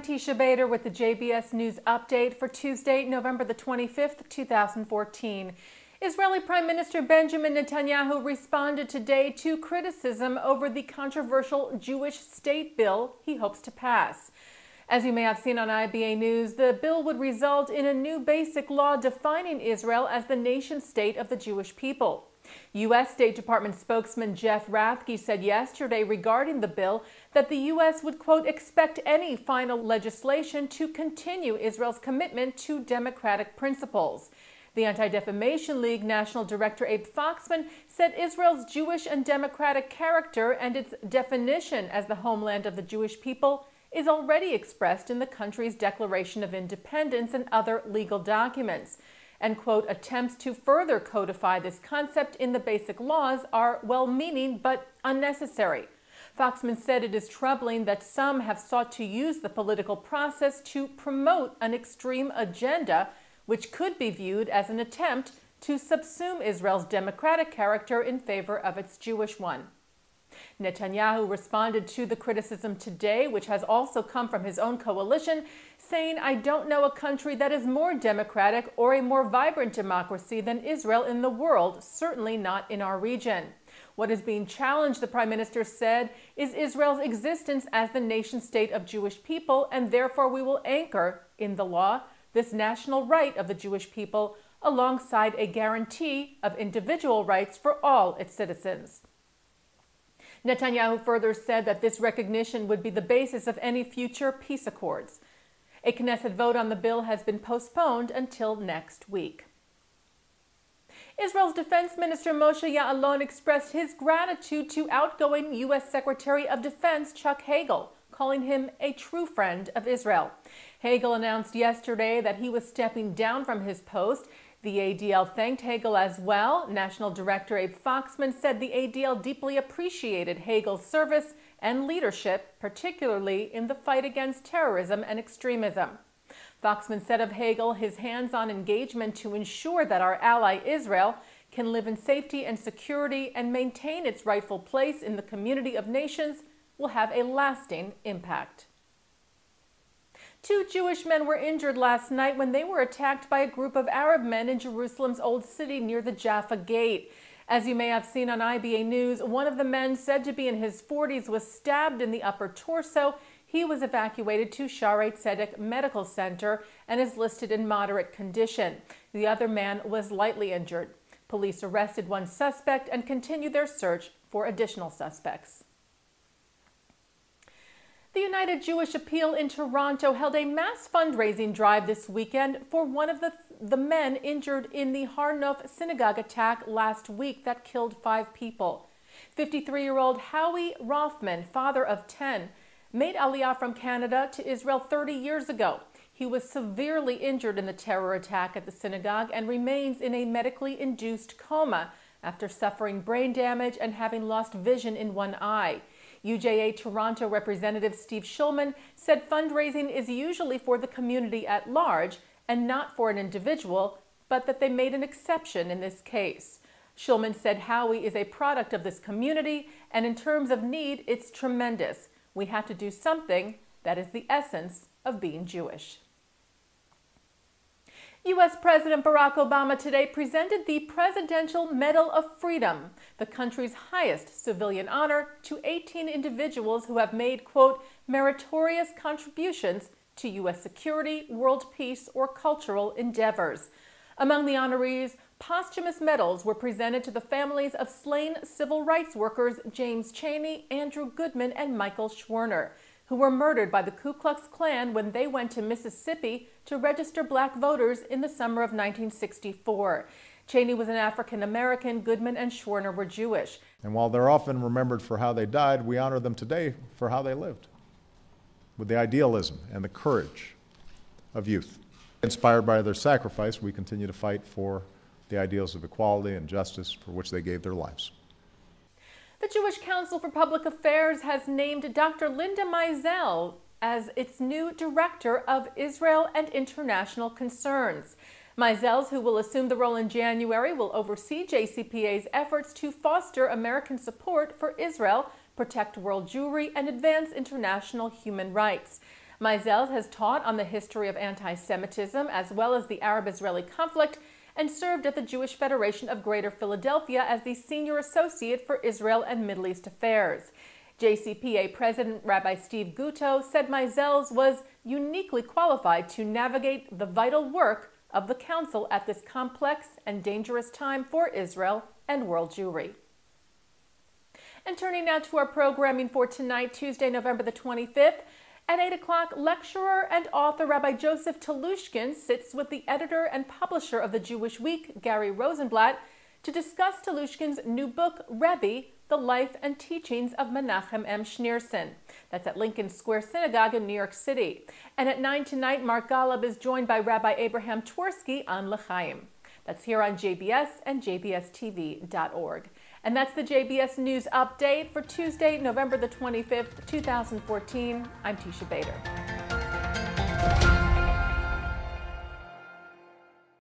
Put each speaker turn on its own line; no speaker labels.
Teisha Bader with the JBS News Update for Tuesday, November the 25th, 2014. Israeli Prime Minister Benjamin Netanyahu responded today to criticism over the controversial Jewish state bill he hopes to pass. As you may have seen on IBA News, the bill would result in a new basic law defining Israel as the nation-state of the Jewish people. U.S. State Department spokesman Jeff Rathke said yesterday regarding the bill that the U.S. would, quote, expect any final legislation to continue Israel's commitment to democratic principles. The Anti-Defamation League National Director Abe Foxman said Israel's Jewish and democratic character and its definition as the homeland of the Jewish people is already expressed in the country's Declaration of Independence and other legal documents. And, quote, attempts to further codify this concept in the basic laws are well-meaning but unnecessary. Foxman said it is troubling that some have sought to use the political process to promote an extreme agenda, which could be viewed as an attempt to subsume Israel's democratic character in favor of its Jewish one. Netanyahu responded to the criticism today, which has also come from his own coalition, saying, "I don't know a country that is more democratic or a more vibrant democracy than Israel in the world, certainly not in our region." What is being challenged, the Prime Minister said, is Israel's existence as the nation-state of Jewish people, and therefore we will anchor in the law this national right of the Jewish people alongside a guarantee of individual rights for all its citizens. Netanyahu further said that this recognition would be the basis of any future peace accords. A Knesset vote on the bill has been postponed until next week. Israel's Defense Minister Moshe Ya'alon expressed his gratitude to outgoing U.S. Secretary of Defense Chuck Hagel, calling him a true friend of Israel. Hagel announced yesterday that he was stepping down from his post. The ADL thanked Hagel as well. National Director Abe Foxman said the ADL deeply appreciated Hagel's service and leadership, particularly in the fight against terrorism and extremism. Foxman said of Hagel his hands-on engagement to ensure that our ally Israel can live in safety and security and maintain its rightful place in the community of nations will have a lasting impact. 2 Jewish men were injured last night when they were attacked by a group of Arab men in Jerusalem's Old City near the Jaffa Gate. As you may have seen on IBA News, one of the men, said to be in his 40s, was stabbed in the upper torso. He was evacuated to Shaarei Tzedek Medical Center and is listed in moderate condition. The other man was lightly injured. Police arrested one suspect and continue their search for additional suspects. The United Jewish Appeal in Toronto held a mass fundraising drive this weekend for one of the men injured in the Har Nof synagogue attack last week that killed 5 people. 53-year-old Howie Rothman, father of 10, made Aliyah from Canada to Israel 30 years ago. He was severely injured in the terror attack at the synagogue and remains in a medically induced coma after suffering brain damage and having lost vision in one eye. UJA Toronto Representative Steve Shulman said fundraising is usually for the community at large and not for an individual, but that they made an exception in this case. Shulman said Howie is a product of this community, and in terms of need, it's tremendous. We have to do something. That is the essence of being Jewish. U.S. President Barack Obama today presented the Presidential Medal of Freedom, the country's highest civilian honor, to 18 individuals who have made, quote, meritorious contributions to U.S. security, world peace, or cultural endeavors. Among the honorees, posthumous medals were presented to the families of slain civil rights workers James Chaney, Andrew Goodman, and Michael Schwerner, who were murdered by the Ku Klux Klan when they went to Mississippi to register black voters in the summer of 1964. Chaney was an African-American, Goodman and Schwerner were Jewish.
And while they're often remembered for how they died, we honor them today for how they lived, with the idealism and the courage of youth. Inspired by their sacrifice, we continue to fight for the ideals of equality and justice for which they gave their lives.
The Jewish Council for Public Affairs has named Dr. Linda Meisel as its new Director of Israel and International Concerns. Meisel, who will assume the role in January, will oversee JCPA's efforts to foster American support for Israel, protect world Jewry, and advance international human rights. Meisels has taught on the history of anti-Semitism as well as the Arab-Israeli conflict and served at the Jewish Federation of Greater Philadelphia as the Senior Associate for Israel and Middle East Affairs. JCPA President Rabbi Steve Gutto said Meisels was uniquely qualified to navigate the vital work of the Council at this complex and dangerous time for Israel and world Jewry. And turning now to our programming for tonight, Tuesday, November the 25th, at 8 o'clock, lecturer and author Rabbi Joseph Telushkin sits with the editor and publisher of the Jewish Week, Gary Rosenblatt, to discuss Telushkin's new book, Rebbe, The Life and Teachings of Menachem M. Schneerson. That's at Lincoln Square Synagogue in New York City. And at 9 tonight, Mark Golub is joined by Rabbi Abraham Twersky on L'chaim. That's here on JBS and jbstv.org. And that's the JBS News Update for Tuesday, November the 25th, 2014. I'm Teisha Bader.